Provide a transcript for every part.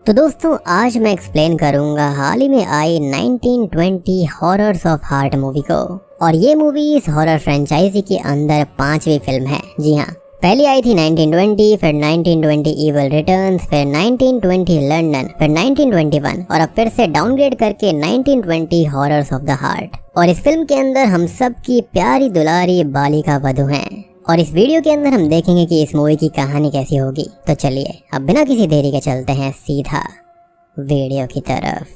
तो दोस्तों आज मैं एक्सप्लेन करूंगा हाल ही में आई 1920 हॉरर्स ऑफ हार्ट मूवी को। और ये मूवी इस हॉरर फ्रेंचाइजी के अंदर 5वीं फिल्म है। जी हाँ, पहली आई थी 1920, फिर 1920 इविल रिटर्न्स, फिर 1920 लंदन, फिर 1921 और अब फिर से डाउनग्रेड करके 1920 हॉरर्स ऑफ द हार्ट। और इस फिल्म के अंदर हम सब की प्यारी दुलारी बालिका वधू हैं। और इस वीडियो के अंदर हम देखेंगे कि इस मूवी की कहानी कैसी होगी। तो चलिए अब बिना किसी देरी के चलते हैं सीधा वीडियो की तरफ।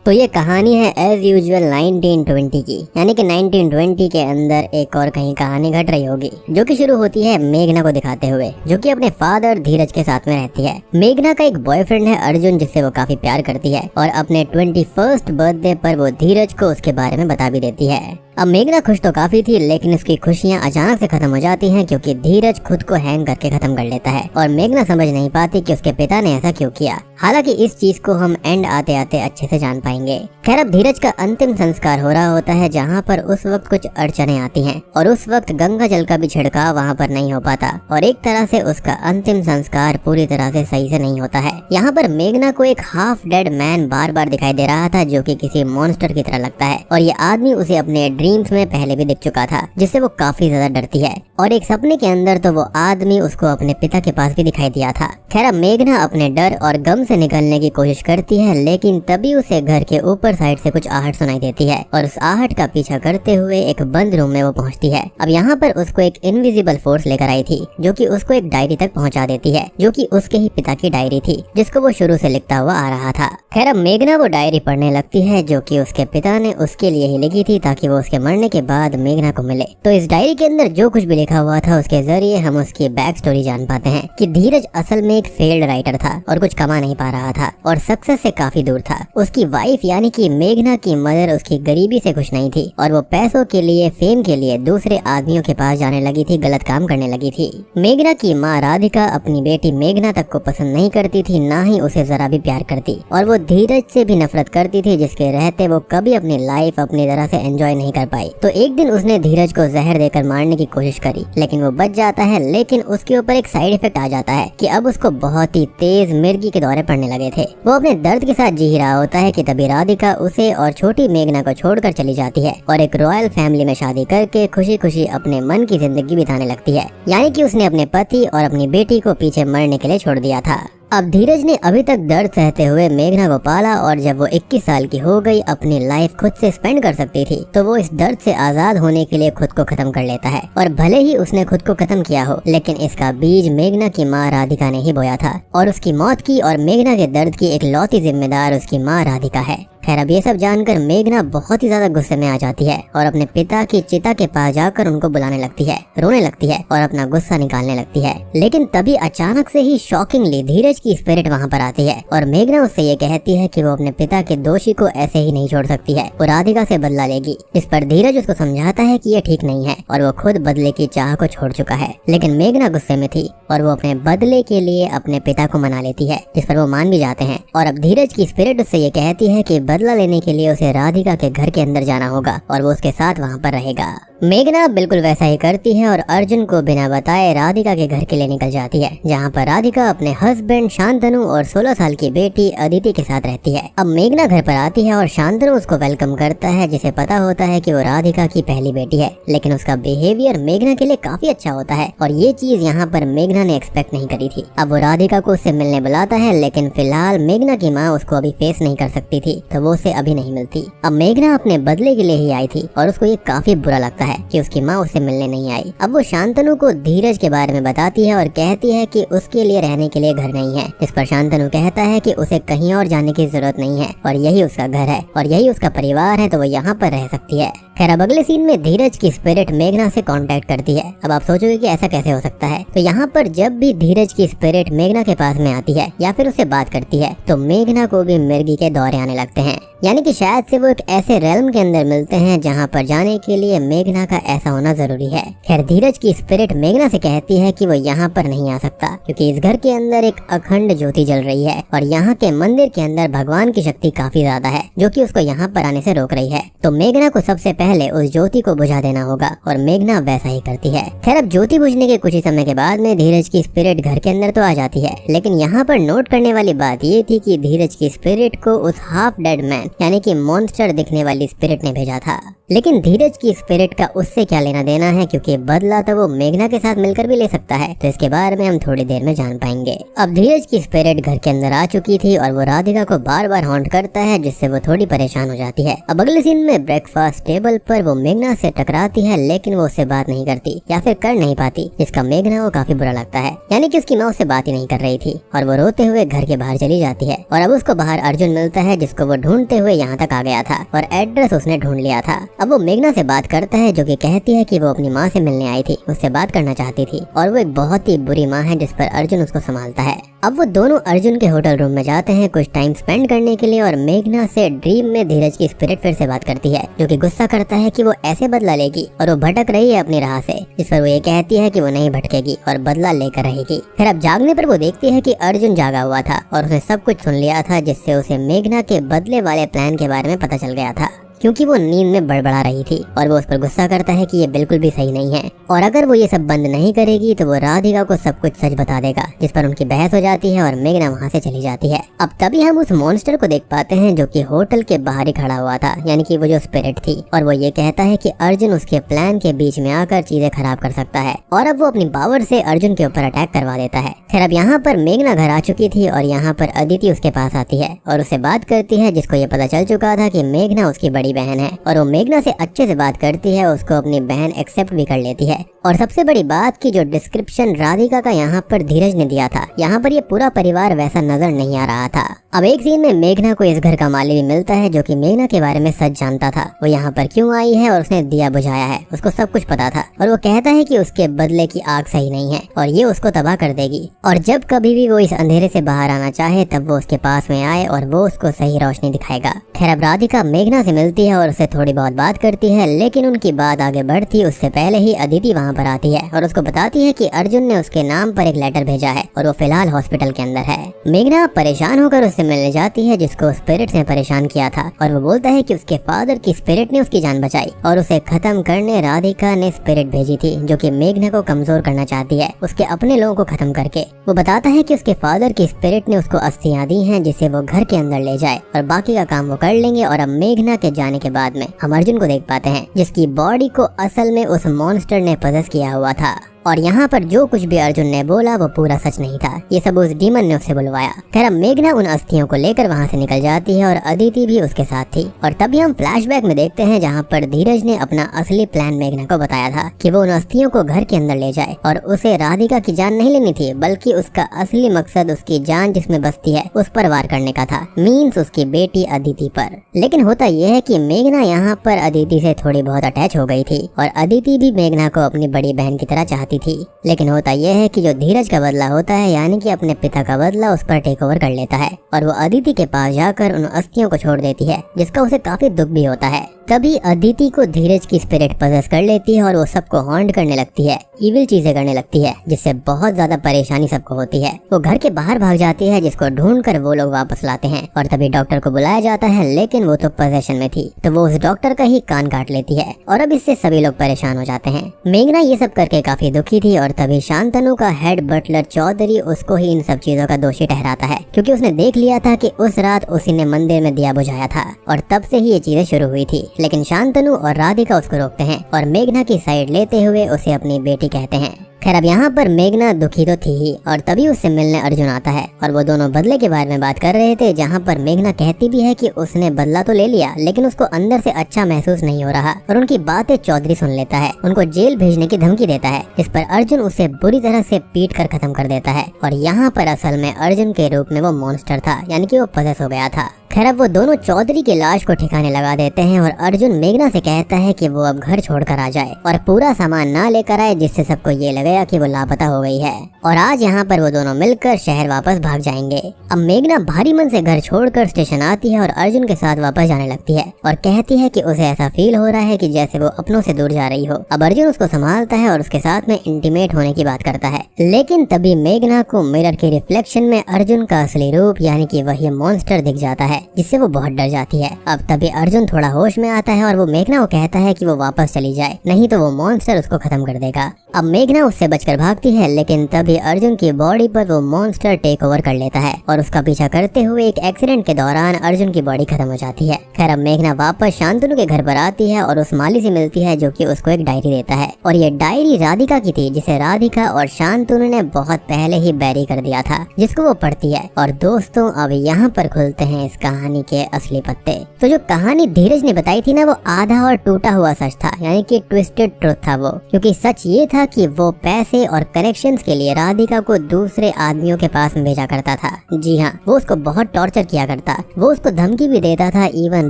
तो ये कहानी है एज यूजुअल 1920 की, यानी कि 1920 के अंदर एक और कहीं कहानी घट रही होगी, जो कि शुरू होती है मेघना को दिखाते हुए, जो कि अपने फादर धीरज के साथ में रहती है। मेघना का एक बॉयफ्रेंड है अर्जुन, जिससे वो काफी प्यार करती है और अपने 21st बर्थडे पर वो धीरज को उसके बारे में बता भी देती है। अब मेघना खुश तो काफी थी, लेकिन उसकी खुशियां अचानक से खत्म हो जाती हैं क्योंकि धीरज खुद को हैंग करके खत्म कर लेता है और मेघना समझ नहीं पाती कि उसके पिता ने ऐसा क्यों किया। हालांकि इस चीज को हम एंड आते आते अच्छे से जान पाएंगे। खैर, अब धीरज का अंतिम संस्कार हो रहा होता है, जहाँ पर उस वक्त कुछ अड़चने आती हैं और उस वक्त गंगा जल का भी छिड़काव वहाँ पर नहीं हो पाता और एक तरह से उसका अंतिम संस्कार पूरी तरह से सही से नहीं होता है। यहाँ पर मेघना को एक हाफ डेड मैन बार बार दिखाई दे रहा था, जो कि किसी मॉन्स्टर की तरह लगता है और ये आदमी उसे अपने ड्रीम्स में पहले भी दिख चुका था, जिससे वो काफी ज्यादा डरती है। और एक सपने के अंदर तो वो आदमी उसको अपने पिता के पास भी दिखाई दिया था। खैर, मेघना अपने डर और गम से निकलने की कोशिश करती है, लेकिन तभी उसे घर के ऊपर साइड से कुछ आहट सुनाई देती है और उस आहट का पीछा करते हुए एक बंद रूम में वो पहुंचती है। अब यहाँ पर उसको एक इनविजिबल फोर्स लेकर आई थी, जो कि उसको एक डायरी तक पहुंचा देती है, जो कि उसके ही पिता की डायरी थी, जिसको वो शुरू से लिखता हुआ आ रहा था। खैर, अब मेघना वो डायरी पढ़ने लगती है, जो कि उसके पिता ने उसके लिए ही लिखी थी ताकि वो उसके मरने के बाद मेघना को मिले। तो इस डायरी के अंदर जो कुछ भी लिखा हुआ था, उसके जरिए हम उसकी बैक स्टोरी जान पाते हैं कि धीरज असल में एक फेल्ड राइटर था और कुछ कमा नहीं पा रहा था और सक्सेस से काफी दूर था। उसकी वाइफ यानी कि मेघना की मदर उसकी गरीबी से खुश नहीं थी और वो पैसों के लिए, फेम के लिए दूसरे आदमियों के पास जाने लगी थी, गलत काम करने लगी थी। मेघना की माँ राधिका अपनी बेटी मेघना तक को पसंद नहीं करती थी, ना ही उसे जरा भी प्यार करती और वो धीरज से भी नफरत करती थी, जिसके रहते वो कभी अपनी लाइफ अपनी तरह से एंजॉय नहीं कर पाई। तो एक दिन उसने धीरज को जहर देकर मारने की कोशिश करी, लेकिन वो बच जाता है। लेकिन उसके ऊपर एक साइड इफेक्ट आ जाता है कि अब उसको बहुत ही तेज मिर्गी के दौरे पड़ने लगे थे। वो अपने दर्द के साथ जी रहा होता है कि तभी राधिका उसे और छोटी मेघना को छोड़कर चली जाती है और एक रॉयल फैमिली में शादी करके खुशी खुशी अपने मन की जिंदगी बिताने लगती है। यानी कि उसने अपने पति और अपनी बेटी को पीछे मरने के लिए छोड़ दिया था। अब धीरज ने अभी तक दर्द सहते हुए मेघना को पाला और जब वो 21 साल की हो गई, अपनी लाइफ खुद से स्पेंड कर सकती थी, तो वो इस दर्द से आजाद होने के लिए खुद को खत्म कर लेता है। और भले ही उसने खुद को खत्म किया हो, लेकिन इसका बीज मेघना की माँ राधिका ने ही बोया था और उसकी मौत की और मेघना के दर्द की इकलौती जिम्मेदार उसकी माँ राधिका है। खैर, अब ये सब जानकर मेघना बहुत ही ज्यादा गुस्से में आ जाती है और अपने पिता की चिता के पास जाकर उनको बुलाने लगती है, रोने लगती है और अपना गुस्सा निकालने लगती है। लेकिन तभी अचानक से ही शॉकिंगली धीरज की स्पिरिट वहाँ पर आती है और मेघना उससे ये कहती है कि वो अपने पिता के दोषी को ऐसे ही नहीं छोड़ सकती है, वो राधिका से बदला लेगी। इस पर धीरज उसको समझाता है कि ये ठीक नहीं है और वो खुद बदले की चाह को छोड़ चुका है। लेकिन मेघना गुस्से में थी और वो अपने बदले के लिए अपने पिता को मना लेती है, जिस पर वो मान भी जाते हैं। और अब धीरज की स्पिरिट उससे ये कहती है कि बदला लेने के लिए उसे राधिका के घर के अंदर जाना होगा और वो उसके साथ वहाँ पर रहेगा। मेघना बिल्कुल वैसा ही करती है और अर्जुन को बिना बताए राधिका के घर के लिए निकल जाती है, जहाँ पर राधिका अपने हस्बैंड शांतनु और 16 साल की बेटी अदिति के साथ रहती है। अब मेघना घर पर आती है और शांतनु उसको वेलकम करता है, जिसे पता होता है कि वो राधिका की पहली बेटी है, लेकिन उसका बिहेवियर मेघना के लिए काफी अच्छा होता है और ये चीज यहाँ पर मेघना ने एक्सपेक्ट नहीं करी थी। अब वो राधिका को उससे मिलने बुलाता है, लेकिन फिलहाल मेघना की माँ उसको अभी फेस नहीं कर सकती थी, तो वो उसे अभी नहीं मिलती। अब मेघना अपने बदले के लिए ही आई थी और उसको ये काफी बुरा लगता है कि उसकी माँ उससे मिलने नहीं आई। अब वो शांतनु को धीरज के बारे में बताती है और कहती है कि उसके लिए रहने के लिए घर नहीं है। इस पर शांतनु कहता है कि उसे कहीं और जाने की जरूरत नहीं है और यही उसका घर है और यही उसका परिवार है, तो वो यहाँ पर रह सकती है। खैर, अब अगले सीन में धीरज की स्पिरिट मेघना से कांटेक्ट करती है। अब आप सोचोगे कि ऐसा कैसे हो सकता है, तो यहाँ पर जब भी धीरज की स्पिरिट मेघना के पास में आती है या फिर उससे बात करती है, तो मेघना को भी मिर्गी के दौरे आने लगते हैं। यानी कि शायद से वो एक ऐसे रेल्म के अंदर मिलते हैं जहाँ पर जाने के लिए मेघना का ऐसा होना जरूरी है। खैर धीरज की स्पिरिट मेघना से कहती है कि वो यहाँ पर नहीं आ सकता क्योंकि इस घर के अंदर एक अखंड ज्योति जल रही है और यहाँ के मंदिर के अंदर भगवान की शक्ति काफी ज्यादा है जो कि उसको यहाँ पर आने से रोक रही है। तो मेघना को सबसे पहले उस ज्योति को बुझा देना होगा और मेघना वैसा ही करती है। खैर अब ज्योति बुझने के कुछ ही समय के बाद में धीरज की स्पिरिट घर के अंदर तो आ जाती है, लेकिन यहाँ पर नोट करने वाली बात ये थी कि धीरज की स्पिरिट को उस हाफ डेड मैन यानी कि मॉन्स्टर दिखने वाली स्पिरिट ने भेजा था। लेकिन धीरज की स्पिरिट का उससे क्या लेना देना है क्योंकि बदला तो वो मेघना के साथ मिलकर भी ले सकता है, तो इसके बारे में हम थोड़ी देर में जान पाएंगे। अब धीरज की स्पिरिट घर के अंदर आ चुकी थी और वो राधिका को बार बार हॉन्ट करता है जिससे वो थोड़ी परेशान हो जाती है। अब अगले सीन में ब्रेकफास्ट टेबल पर वो मेघना से टकराती है लेकिन वो उससे बात नहीं करती या फिर कर नहीं पाती, जिसका मेघना को काफी बुरा लगता है। यानी कि उसकी माँ उससे बात ही नहीं कर रही थी और वो रोते हुए घर के बाहर चली जाती है। और अब उसको बाहर अर्जुन मिलता है जिसको वो ढूंढते हुए यहाँ तक आ गया था और एड्रेस उसने ढूंढ लिया था। अब वो मेघना से बात करता है जो कि कहती है कि वो अपनी माँ से मिलने आई थी, उससे बात करना चाहती थी और वो एक बहुत ही बुरी माँ है जिस पर अर्जुन उसको संभालता है। अब वो दोनों अर्जुन के होटल रूम में जाते हैं कुछ टाइम स्पेंड करने के लिए और मेघना से ड्रीम में धीरज की स्पिरिट फिर से बात करती है जो कि गुस्सा करता है कि वो ऐसे बदला लेगी और वो भटक रही है अपनी राह से, जिस पर वो ये कहती है कि वो नहीं भटकेगी और बदला लेकर रहेगी। फिर अब जागने पर वो देखती है कि अर्जुन जागा हुआ था और उसने सब कुछ सुन लिया था जिससे उसे मेघना के बदले वाले प्लान के बारे में पता चल गया था क्योंकि वो नींद में बड़बड़ा रही थी और वो उस पर गुस्सा करता है कि ये बिल्कुल भी सही नहीं है और अगर वो ये सब बंद नहीं करेगी तो वो राधिका को सब कुछ सच बता देगा, जिस पर उनकी बहस हो जाती है और मेघना वहाँ से चली जाती है। अब तभी हम उस मॉन्स्टर को देख पाते हैं जो कि होटल के बाहर ही खड़ा हुआ था, यानी कि वो जो स्पिरिट थी, और वो ये कहता है कि अर्जुन उसके प्लान के बीच में आकर चीजें खराब कर सकता है और अब वो अपनी पावर से अर्जुन के ऊपर अटैक करवा देता है। खैर अब यहाँ पर मेघना घर आ चुकी थी और यहाँ पर अदिति उसके पास आती है और उससे बात करती है, जिसको ये पता चल चुका था कि मेघना उसकी बड़ी बहन है और वो मेघना से अच्छे से बात करती है, उसको अपनी बहन एक्सेप्ट भी कर लेती है। और सबसे बड़ी बात की जो डिस्क्रिप्शन राधिका का यहाँ पर धीरज ने दिया था, यहाँ पर ये पूरा परिवार वैसा नजर नहीं आ रहा था। अब एक सीन में मेघना को इस घर का माली भी मिलता है जो कि मेघना के बारे में सच जानता था। वो यहाँ पर क्यों आई है और उसने दिया बुझाया है, उसको सब कुछ पता था और वो कहता है कि उसके बदले की आग सही नहीं है और ये उसको तबाह कर देगी और जब कभी भी वो इस अंधेरे से बाहर आना चाहे तब वो उसके पास में आए और वो उसको सही रोशनी दिखाएगा। खैर अब राधिका मेघना से मिलती है और उससे थोड़ी बहुत बात करती है, लेकिन उनकी बात आगे बढ़ती उससे पहले ही अदिति वहाँ पर आती है और उसको बताती है कि अर्जुन ने उसके नाम पर एक लेटर भेजा है और वो फिलहाल हॉस्पिटल के अंदर है। मेघना परेशान होकर उससे मिलने जाती है जिसको स्पिरिट ने परेशान किया था और वो बोलता है कि उसके फादर की स्पिरिट ने उसकी जान बचाई और उसे खत्म करने राधिका ने स्पिरिट भेजी थी जो कि मेघना को कमजोर करना चाहती है उसके अपने लोगों को खत्म करके। वो बताता है कि उसके फादर की स्पिरिट ने उसको अस्थियां दी हैं जिसे वो घर के अंदर ले जाए और बाकी का काम वो कर लेंगे। और अब मेघना के जाने के बाद में हम अर्जुन को देख पाते हैं जिसकी बॉडी को असल में उस मॉन्स्टर ने पजेस किया हुआ था और यहाँ पर जो कुछ भी अर्जुन ने बोला वो पूरा सच नहीं था, ये सब उस डीमन ने उससे बुलवाया। खैर मेघना उन अस्थियों को लेकर वहाँ से निकल जाती है और अदिति भी उसके साथ थी। और तभी हम फ्लैशबैक में देखते हैं जहाँ पर धीरज ने अपना असली प्लान मेघना को बताया था कि वो उन अस्थियों को घर के अंदर ले जाए और उसे राधिका की जान नहीं लेनी थी, बल्कि उसका असली मकसद उसकी जान जिसमें बसती है उस पर वार करने का था, मीन्स उसकी बेटी अदिति पर। लेकिन होता यह है कि मेघना यहाँ पर अदिति से थोड़ी बहुत अटैच हो गई थी और अदिति भी मेघना को अपनी बड़ी बहन की तरह चाहती थी। लेकिन होता यह है कि जो धीरज का बदला होता है, यानी कि अपने पिता का बदला, उस पर टेक ओवर कर लेता है और वो अदिति के पास जाकर उन अस्थियों को छोड़ देती है, जिसका उसे काफी दुख भी होता है। तभी अदिति को धीरज की स्पिरिट पजेस कर लेती है और वो सबको हॉन्ट करने लगती है, इविल चीजें करने लगती है, जिससे बहुत ज्यादा परेशानी सबको होती है। वो घर के बाहर भाग जाती है जिसको ढूंढकर वो लोग वापस लाते हैं और तभी डॉक्टर को बुलाया जाता है, लेकिन वो तो पोजेशन में थी तो वो उस डॉक्टर का ही कान काट लेती है और अब इससे सभी लोग परेशान हो जाते हैं। मेघना ये सब करके काफी दुखी थी और तभी शांतनु का हेड बटलर चौधरी उसको ही इन सब चीजों का दोषी ठहराता है, क्योंकि उसने देख लिया था कि उस रात उसी ने मंदिर में दिया बुझाया था और तब से ही ये चीजें शुरू हुई थी। लेकिन शांतनु और राधिका उसको रोकते हैं और मेघना की साइड लेते हुए उसे अपनी बेटी कहते हैं। खैर अब यहाँ पर मेघना दुखी तो थी ही और तभी उससे मिलने अर्जुन आता है और वो दोनों बदले के बारे में बात कर रहे थे, जहाँ पर मेघना कहती भी है कि उसने बदला तो ले लिया लेकिन उसको अंदर से अच्छा महसूस नहीं हो रहा और उनकी बातें चौधरी सुन लेता है, उनको जेल भेजने की धमकी देता है, इस पर अर्जुन उसे बुरी तरह से पीट कर खत्म कर देता है। और यहाँ पर असल में अर्जुन के रूप में वो मॉन्स्टर था, यानी कि वो पजेस हो गया था। खैर अब वो दोनों चौधरी की लाश को ठिकाने लगा देते हैं और अर्जुन मेघना से कहता है कि वो अब घर छोड़कर आ जाए और पूरा सामान ना लेकर आए, जिससे सबको ये लगेगा कि वो लापता हो गई है। और आज यहाँ पर वो दोनों मिलकर शहर वापस भाग जाएंगे। अब मेघना भारी मन से घर छोड़कर स्टेशन आती है और अर्जुन के साथ वापस जाने लगती है और कहती है कि उसे ऐसा फील हो रहा है कि जैसे वो अपनों से दूर जा रही हो। अब अर्जुन उसको संभालता है और उसके साथ में इंटीमेट होने की बात करता है, लेकिन तभी मेघना को मिरर के रिफ्लेक्शन में अर्जुन का असली रूप यानी कि वही मॉन्स्टर दिख जाता है, जिससे वो बहुत डर जाती है। अब तभी अर्जुन थोड़ा होश में आता है और वो मेघना को कहता है कि वो वापस चली जाए, नहीं तो वो मॉन्स्टर उसको खत्म कर देगा। अब मेघना उससे बचकर भागती है, लेकिन तभी अर्जुन की बॉडी पर वो मॉन्स्टर टेक ओवर कर लेता है और उसका पीछा करते हुए एक एक्सीडेंट के दौरान अर्जुन की बॉडी खत्म हो जाती है। खैर अब मेघना वापस शांतनु के घर पर आती है और उस माली से मिलती है जो कि उसको एक डायरी देता है और ये डायरी राधिका की थी, जिसे राधिका और शांतनु ने बहुत पहले ही बैरी कर दिया था, जिसको वो पढ़ती है। और दोस्तों अब यहाँ पर खुलते हैं इस कहानी के असली पत्ते। तो जो कहानी धीरज ने बताई थी ना, वो आधा और टूटा हुआ सच था, यानी कि ट्विस्टेड ट्रुथ था वो, क्योंकि सच ये था कि वो पैसे और कनेक्शंस के लिए राधिका को दूसरे आदमियों के पास में भेजा करता था। जी हाँ, वो उसको बहुत टॉर्चर किया करता, वो उसको धमकी भी देता था। इवन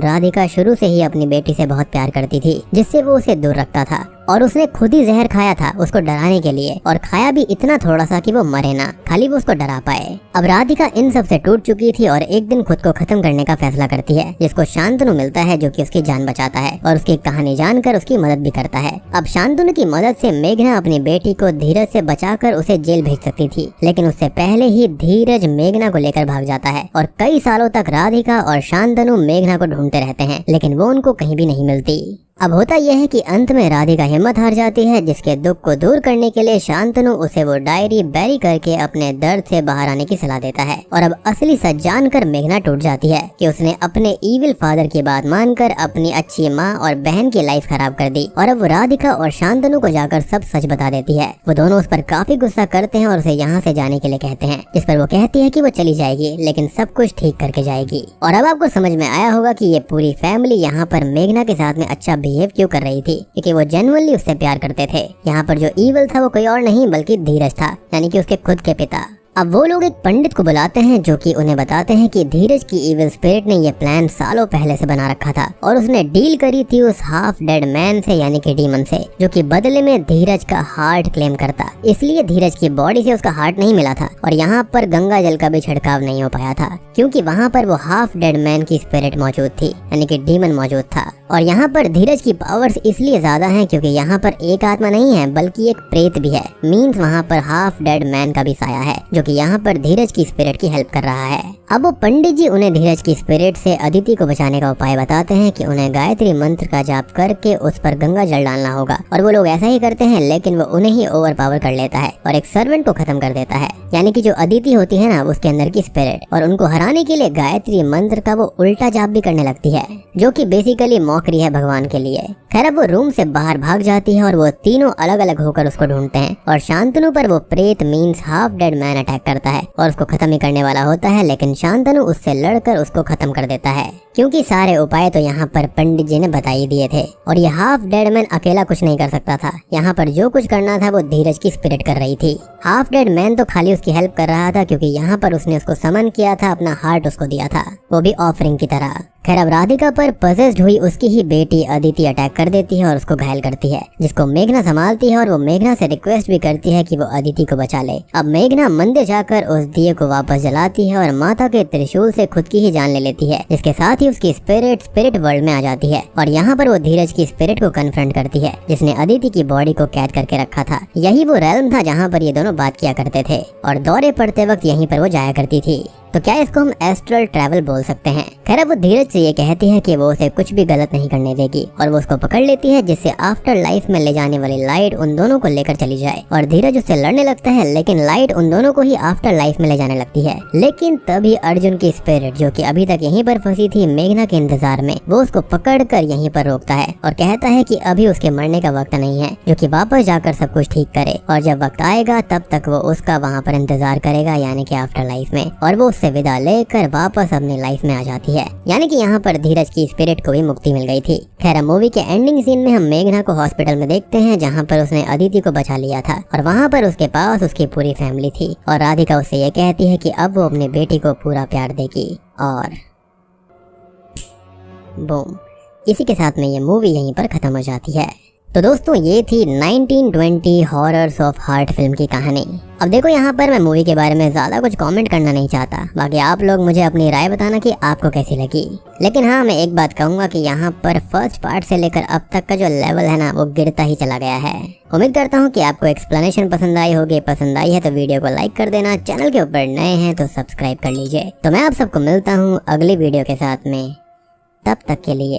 राधिका शुरू से ही अपनी बेटी से बहुत प्यार करती थी, जिससे वो उसे दूर रखता था और उसने खुद ही जहर खाया था उसको डराने के लिए, और खाया भी इतना थोड़ा सा कि वो मरे ना, खाली वो उसको डरा पाए। अब राधिका इन सब से टूट चुकी थी और एक दिन खुद को खत्म करने का फैसला करती है, जिसको शांतनु मिलता है जो कि उसकी जान बचाता है और उसकी कहानी जानकर उसकी मदद भी करता है। अब शांतनु की मदद से मेघना अपनी बेटी को धीरज से बचाकर उसे जेल भेज सकती थी, लेकिन उससे पहले ही धीरज मेघना को लेकर भाग जाता है और कई सालों तक राधिका और शांतनु मेघना को ढूंढते रहते हैं, लेकिन वो उनको कहीं भी नहीं मिलती। अब होता यह है कि अंत में राधिका हिम्मत हार जाती है, जिसके दुख को दूर करने के लिए शांतनु उसे वो डायरी बैरी करके अपने दर्द से बाहर आने की सलाह देता है। और अब असली सच जानकर मेघना टूट जाती है कि उसने अपने ईविल फादर की बात मानकर अपनी अच्छी माँ और बहन की लाइफ खराब कर दी। और अब वो राधिका और शांतनु को जाकर सब सच बता देती है। वो दोनों उस पर काफी गुस्सा करते हैं और उसे यहाँ से जाने के लिए कहते हैं, जिस पर वो कहती है कि वो चली जाएगी, लेकिन सब कुछ ठीक करके जाएगी। और अब आपको समझ में आया होगा कि ये पूरी फैमिली यहाँ पर मेघना के साथ में अच्छा बिहेव क्यों कर रही थी, क्योंकि वो जेन्युइनली उससे प्यार करते थे। यहाँ पर जो ईविल था वो कोई और नहीं बल्कि धीरज था, यानी कि उसके खुद के पिता। अब वो लोग एक पंडित को बुलाते हैं जो कि उन्हें बताते हैं कि धीरज की इविल स्पिरिट ने ये प्लान सालों पहले से बना रखा था और उसने डील करी थी उस हाफ डेड मैन से, यानी कि डीमन से, जो कि बदले में धीरज का हार्ट क्लेम करता। इसलिए धीरज की बॉडी से उसका हार्ट नहीं मिला था और यहाँ पर गंगा जल का भी छिड़काव नहीं हो पाया था, क्योंकि वहाँ पर वो हाफ डेड मैन की स्पिरिट मौजूद थी, यानी कि डीमन मौजूद था। और यहाँ पर धीरज की पावर्स इसलिए ज्यादा हैं क्योंकि यहाँ पर एक आत्मा नहीं है बल्कि एक प्रेत भी है। मीन्स वहाँ पर हाफ डेड मैन का भी साया है जो कि यहाँ पर धीरज की स्पिरिट की हेल्प कर रहा है। अब वो पंडित जी उन्हें धीरज की स्पिरिट से अदिति को बचाने का उपाय बताते हैं कि उन्हें गायत्री मंत्र का जाप करके उस पर गंगा जल डालना होगा। और वो लोग ऐसा ही करते हैं, लेकिन वो उन्हें ही ओवर पावर कर लेता है और एक सर्वेंट को खत्म कर देता है, यानी कि जो अदिति होती है ना उसके अंदर की स्पिरिट। और उनको हराने के लिए गायत्री मंत्र का वो उल्टा जाप भी करने लगती है, जो कि बेसिकली मौकरी है भगवान के लिए। खैर अब वो रूम से बाहर भाग जाती है और वो तीनों अलग अलग होकर उसको ढूंढते हैं और शांतनु पर वो प्रेत means half dead man attack करता है और उसको खत्म ही करने वाला होता है, लेकिन शांतनु उससे लड़कर उसको खत्म कर देता है, क्योंकि सारे उपाय तो यहाँ पर पंडित जी ने बता ही दिए थे और ये हाफ डेड मैन अकेला कुछ नहीं कर सकता था। यहाँ पर जो कुछ करना था वो धीरज की स्पिरिट कर रही थी। हाफ डेड मैन तो खाली उसकी हेल्प कर रहा था, क्योंकि यहाँ पर उसने उसको समन किया था, अपना हार्ट उसको दिया था, वो भी ऑफरिंग की तरह। खैर अब राधिका पर पजेस्ड हुई उसकी ही बेटी अदिति अटैक कर देती है और उसको घायल करती है, जिसको मेघना संभालती है और वो मेघना से रिक्वेस्ट भी करती है कि वो अदिति को बचा ले। अब मेघना मंदिर जाकर उस दिए को वापस जलाती है और माता के त्रिशूल से खुद की ही जान ले लेती है, जिसके साथ ही उसकी स्पिरिट वर्ल्ड में आ जाती है और यहाँ पर वो धीरज की स्पिरिट को कन्फ्रंट करती है, जिसने अदिति की बॉडी को कैद करके रखा था। यही वो रेल्म था जहाँ पर ये दोनों बात किया करते थे और दौरे पड़ते वक्त यहीं पर वो जाया करती थी। तो क्या इसको हम एस्ट्रल ट्रैवल बोल सकते हैं। खैर वो धीरज से ये कहती है कि वो उसे कुछ भी गलत नहीं करने देगी और वो उसको पकड़ लेती है, जिससे आफ्टर लाइफ में ले जाने वाली लाइट उन दोनों को लेकर चली जाए। और धीरज उससे लड़ने लगता है, लेकिन लाइट उन दोनों को ही आफ्टर लाइफ में ले जाने लगती है। लेकिन तभी अर्जुन की स्पिरिट, जो कि अभी तक यहीं पर फंसी थी मेघना के इंतजार में, वो उसको पकड़ कर यहीं पर रोकता है और कहता है कि अभी उसके मरने का वक्त नहीं है, जो कि वापस जाकर सब कुछ ठीक करे और जब वक्त आएगा तब तक वो उसका वहाँ पर इंतजार करेगा, यानी कि आफ्टर लाइफ में। और वो उससे विदा लेकर वापस अपनी लाइफ में आ जाती है, यानी कि यहाँ पर धीरज की स्पिरिट को भी मुक्ति मिल गई थी। खैर मूवी के एंडिंग सीन में हम मेघना को हॉस्पिटल में देखते हैं, जहाँ पर उसने अदिति को बचा लिया था और वहाँ पर उसके पास उसकी पूरी फैमिली थी और राधिका उससे ये कहती है कि अब वो अपनी बेटी को पूरा प्यार देगी। और बूम, इसी के साथ में ये मूवी यहीं पर खत्म हो जाती है। तो दोस्तों ये थी 1920 हॉरर्स ऑफ हार्ट फिल्म की कहानी। अब देखो यहाँ पर मैं मूवी के बारे में ज़्यादा कुछ कमेंट करना नहीं चाहता, बाकी आप लोग मुझे अपनी राय बताना कि आपको कैसी लगी। लेकिन हाँ, मैं एक बात कहूँगा कि यहाँ पर फर्स्ट पार्ट से लेकर अब तक का जो लेवल है ना, वो गिरता ही चला गया है। उम्मीद करता हूँ कि आपको एक्सप्लेनेशन पसंद आई होगी। पसंद आई है तो वीडियो को लाइक कर देना, चैनल के ऊपर नए हैं तो सब्सक्राइब कर लीजिए। तो मैं आप सबको मिलता हूँ अगली वीडियो के साथ में, तब तक के लिए